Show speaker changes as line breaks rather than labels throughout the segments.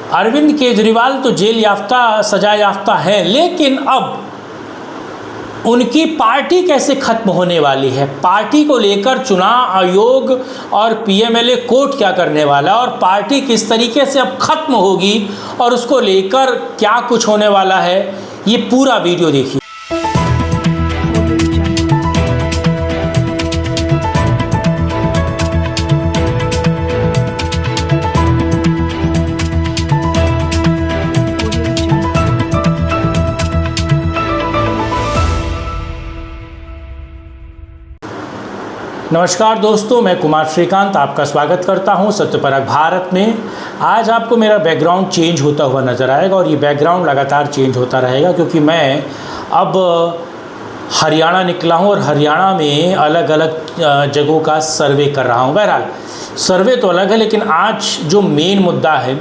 अरविंद केजरीवाल तो जेल याफ्ता, सजा याफ्ता है, लेकिन अब उनकी पार्टी कैसे खत्म होने वाली है, पार्टी को लेकर चुनाव आयोग और पीएमएलए कोर्ट क्या करने वाला है, और पार्टी किस तरीके से अब खत्म होगी और उसको लेकर क्या कुछ होने वाला है, ये पूरा वीडियो देखिए। नमस्कार दोस्तों, मैं कुमार श्रीकांत आपका स्वागत करता हूं सत्यपरक भारत में। आज आपको मेरा बैकग्राउंड चेंज होता हुआ नज़र आएगा और ये बैकग्राउंड लगातार चेंज होता रहेगा क्योंकि मैं अब हरियाणा निकला हूं और हरियाणा में अलग अलग जगहों का सर्वे कर रहा हूं। बहरहाल सर्वे तो अलग है, लेकिन आज जो मेन मुद्दा है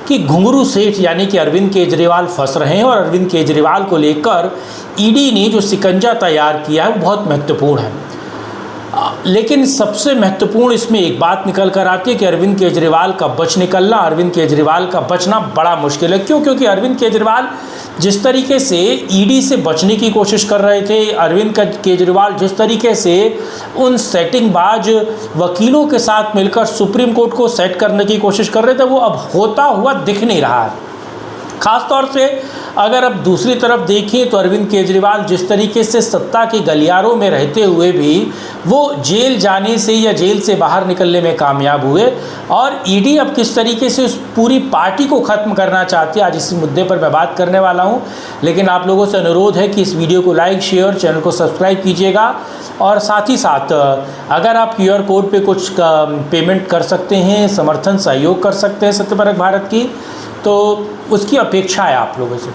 कि घुंघरू सेठ यानी कि अरविंद केजरीवाल फंस रहे हैं और अरविंद केजरीवाल को लेकर ईडी ने जो शिकंजा तैयार किया है वो बहुत महत्वपूर्ण है। लेकिन सबसे महत्वपूर्ण इसमें एक बात निकल कर आती है कि अरविंद केजरीवाल का बच निकलना, अरविंद केजरीवाल का बचना बड़ा मुश्किल है। क्यों? क्योंकि अरविंद केजरीवाल जिस तरीके से ईडी से बचने की कोशिश कर रहे थे, अरविंद केजरीवाल जिस तरीके से उन सेटिंगबाज वकीलों के साथ मिलकर सुप्रीम कोर्ट को सेट करने की कोशिश कर रहे थे, वो अब होता हुआ दिख नहीं रहा है। ख़ास तौर से अगर अब दूसरी तरफ देखें तो अरविंद केजरीवाल जिस तरीके से सत्ता के गलियारों में रहते हुए भी वो जेल जाने से या जेल से बाहर निकलने में कामयाब हुए, और ईडी अब किस तरीके से उस पूरी पार्टी को ख़त्म करना चाहती है, आज इस मुद्दे पर मैं बात करने वाला हूं। लेकिन आप लोगों से अनुरोध है कि इस वीडियो को लाइक, शेयर, चैनल को सब्सक्राइब कीजिएगा, और साथ ही साथ अगर आप QR कोड पे कुछ पेमेंट कर सकते हैं, समर्थन सहयोग कर सकते हैं सत्यपरक भारत की, तो उसकी अपेक्षा है आप लोगों से।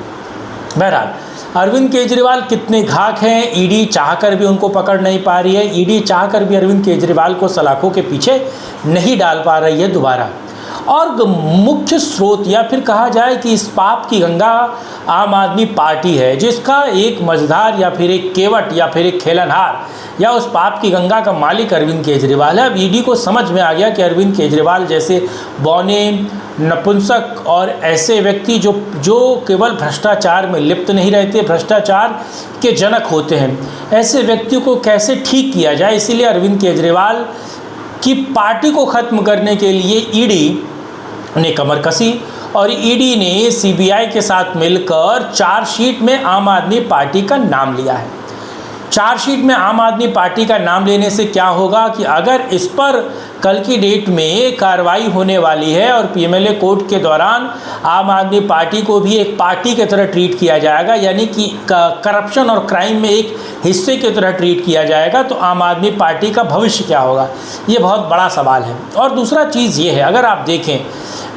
बहरहाल अरविंद केजरीवाल कितने घाक हैं, ईडी चाहकर भी उनको पकड़ नहीं पा रही है, ईडी चाहकर भी अरविंद केजरीवाल को सलाखों के पीछे नहीं डाल पा रही है दोबारा। और मुख्य स्रोत या फिर कहा जाए कि इस पाप की गंगा आम आदमी पार्टी है, जिसका एक मझधार या फिर एक केवट या फिर एक खेलनहार या उस पाप की गंगा का मालिक अरविंद केजरीवाल है। अब ईडी को समझ में आ गया कि अरविंद केजरीवाल जैसे बौने, नपुंसक और ऐसे व्यक्ति जो केवल भ्रष्टाचार में लिप्त नहीं रहते, भ्रष्टाचार के जनक होते हैं, ऐसे व्यक्तियों को कैसे ठीक किया जाए। इसीलिए अरविंद केजरीवाल की पार्टी को ख़त्म करने के लिए ईडी ने कमर कसी और ईडी ने सीबीआई के साथ मिलकर चार्जशीट में आम आदमी पार्टी का नाम लिया है। चार्जशीट में आम आदमी पार्टी का नाम लेने से क्या होगा कि अगर इस पर कल की डेट में कार्रवाई होने वाली है और पीएमएलए कोर्ट के दौरान आम आदमी पार्टी को भी एक पार्टी की तरह ट्रीट किया जाएगा, यानी कि करप्शन और क्राइम में एक हिस्से की तरह ट्रीट किया जाएगा, तो आम आदमी पार्टी का भविष्य क्या होगा, ये बहुत बड़ा सवाल है। और दूसरा चीज़ ये है, अगर आप देखें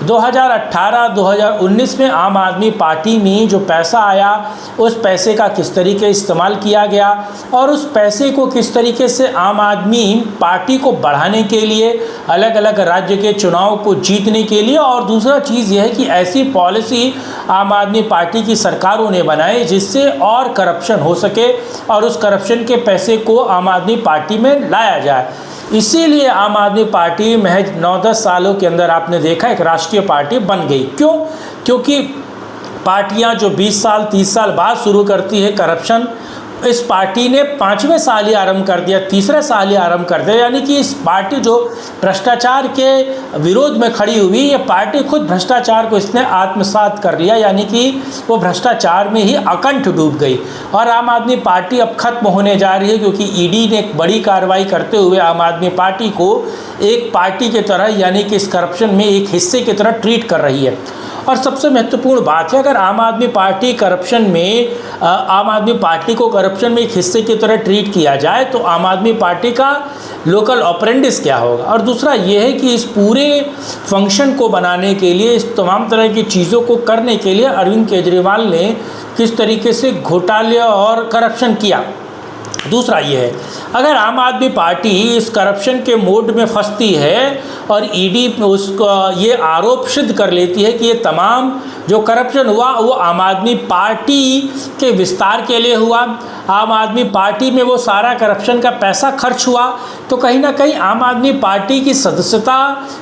2018-2019 में आम आदमी पार्टी में जो पैसा आया, उस पैसे का किस तरीके इस्तेमाल किया गया और उस पैसे को किस तरीके से आम आदमी पार्टी को बढ़ाने के लिए, अलग अलग राज्य के चुनाव को जीतने के लिए, और दूसरा चीज़ यह है कि ऐसी पॉलिसी आम आदमी पार्टी की सरकारों ने बनाई जिससे और करप्शन हो सके और उस करप्शन के पैसे को आम आदमी पार्टी में लाया जाए। इसीलिए आम आदमी पार्टी महज 9-10 सालों के अंदर आपने देखा एक राष्ट्रीय पार्टी बन गई। क्यों? क्योंकि पार्टियां जो 20 साल 30 साल बाद शुरू करती है करप्शन, इस पार्टी ने 5वें साल ही आरंभ कर दिया, तीसरे साल ही आरंभ कर दिया, यानी कि इस पार्टी जो भ्रष्टाचार के विरोध में खड़ी हुई, ये पार्टी खुद भ्रष्टाचार को इसने आत्मसात कर लिया, यानी कि वो भ्रष्टाचार में ही अकंठ डूब गई। और आम आदमी पार्टी अब खत्म होने जा रही है क्योंकि ईडी ने एक बड़ी कार्रवाई करते हुए आम आदमी पार्टी को एक पार्टी की तरह, यानी कि इस करप्शन में एक हिस्से की तरह ट्रीट कर रही है। और सबसे महत्वपूर्ण बात है, अगर आम आदमी पार्टी करप्शन में, आम आदमी पार्टी को करप्शन में एक हिस्से की तरह ट्रीट किया जाए तो आम आदमी पार्टी का लोकल ऑपरेंडिस क्या होगा। और दूसरा ये है कि इस पूरे फंक्शन को बनाने के लिए, इस तमाम तरह की चीज़ों को करने के लिए अरविंद केजरीवाल ने किस तरीके से घोटाले और करप्शन किया। दूसरा ये है, अगर आम आदमी पार्टी इस करप्शन के मोड में फंसती है और ईडी उसको ये आरोप सिद्ध कर लेती है कि ये तमाम जो करप्शन हुआ वो आम आदमी पार्टी के विस्तार के लिए हुआ, आम आदमी पार्टी में वो सारा करप्शन का पैसा खर्च हुआ, तो कहीं ना कहीं आम आदमी पार्टी की सदस्यता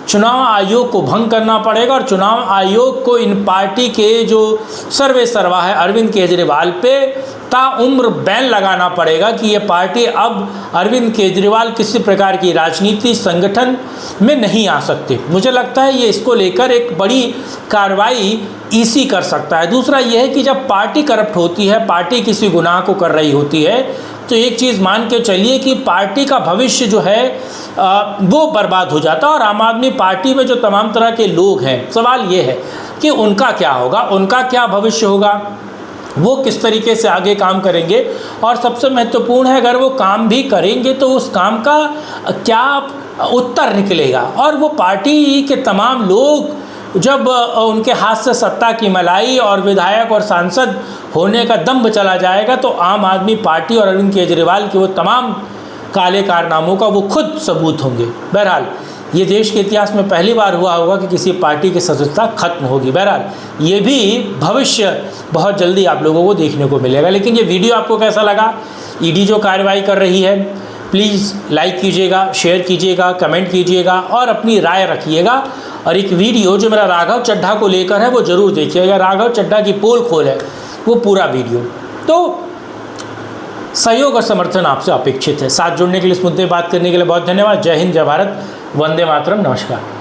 चुनाव आयोग को भंग करना पड़ेगा और चुनाव आयोग को इन पार्टी के जो सर्वे सर्वा है अरविंद केजरीवाल पे ताउम्र बैन लगाना पड़ेगा कि ये पार्टी अब अरविंद केजरीवाल किसी प्रकार की राजनीति संगठन में नहीं आ सकते। मुझे लगता है ये इसको लेकर एक बड़ी कार्रवाई ईसी कर सकता है। दूसरा ये है कि जब पार्टी करप्ट होती है, पार्टी किसी गुनाह को कर रही होती है, तो एक चीज़ मान के चलिए कि पार्टी का भविष्य जो है वो बर्बाद हो जाता है। और आम आदमी पार्टी में जो तमाम तरह के लोग हैं, सवाल ये है कि उनका क्या होगा, उनका क्या भविष्य होगा, वो किस तरीके से आगे काम करेंगे। और सबसे महत्वपूर्ण है, अगर वो काम भी करेंगे तो उस काम का क्या उत्तर निकलेगा। और वो पार्टी के तमाम लोग जब उनके हाथ से सत्ता की मलाई और विधायक और सांसद होने का दम्भ चला जाएगा, तो आम आदमी पार्टी और अरविंद केजरीवाल के वो तमाम काले कारनामों का वो खुद सबूत होंगे। बहरहाल ये देश के इतिहास में पहली बार हुआ होगा कि किसी पार्टी की सदस्यता खत्म होगी। बहरहाल ये भी भविष्य बहुत जल्दी आप लोगों को देखने को मिलेगा। लेकिन ये वीडियो आपको कैसा लगा? ईडी जो कार्रवाई कर रही है, प्लीज़ लाइक कीजिएगा, शेयर कीजिएगा, कमेंट कीजिएगा और अपनी राय रखिएगा। और एक वीडियो जो मेरा राघव चड्ढा को लेकर है वो ज़रूर देखिएगा। राघव चड्ढा की पोल खोल है वो पूरा वीडियो। तो सहयोग और समर्थन आपसे अपेक्षित है। साथ जुड़ने के लिए, इस मुद्दे पर बात करने के लिए बहुत धन्यवाद। जय हिंद, जय भारत, वंदे मातरम, नमस्कार।